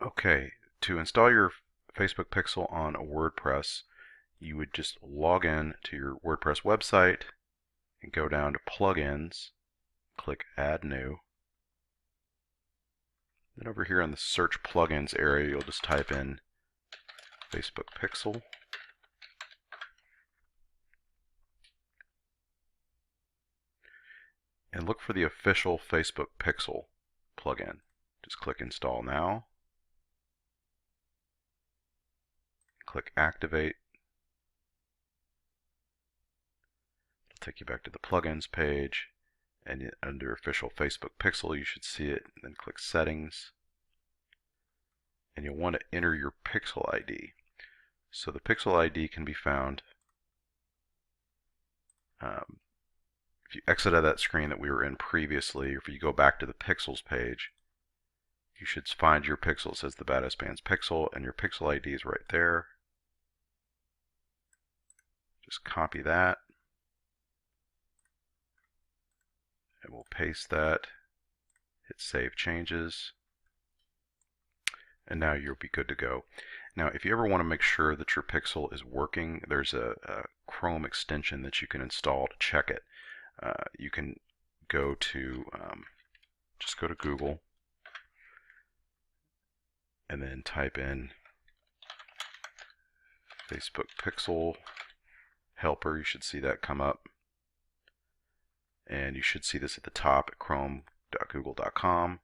Okay, to install your Facebook Pixel on WordPress, you would just log in to your WordPress website and go down to Plugins, click Add New. Then over here in the Search Plugins area, you'll just type in Facebook Pixel. And look for the official Facebook Pixel plugin. Just click Install Now. Click Activate. It'll take you back to the Plugins page, and under Official Facebook Pixel you should see it. Then click Settings, and you'll want to enter your Pixel ID. So the Pixel ID can be found if you exit out of that screen that we were in previously, or if you go back to the Pixels page, you should find your pixel. It says the Badass Bands Pixel, and your Pixel ID is right there. Just copy that, and we'll paste that, hit Save Changes, and now you'll be good to go. Now, if you ever want to make sure that your Pixel is working, there's a Chrome extension that you can install to check it. You can go to, just go to Google, and then type in Facebook Pixel Helper. You should see that come up. And you should see this at the top at chrome.google.com.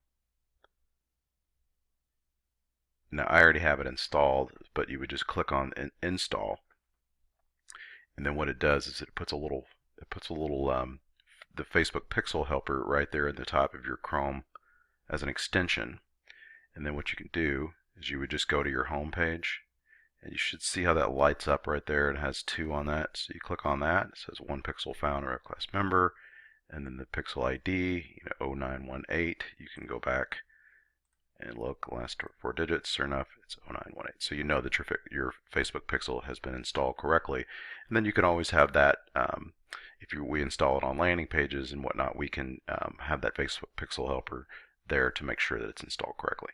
Now I already have it installed, but you would just click on Install, and then what it does is it puts a little the Facebook Pixel Helper right there at the top of your Chrome as an extension. And then what you can do is you would just go to your home page, and you should see how that lights up right there. It has 2 on that, so you click on that. It says 1 pixel found or a class member, and then the Pixel ID, 0918. You can go back and look, last 4 digits, sure enough, it's 0918. So you know that your Facebook Pixel has been installed correctly. And then you can always have that, if we install it on landing pages and whatnot, we can have that Facebook Pixel Helper there to make sure that it's installed correctly.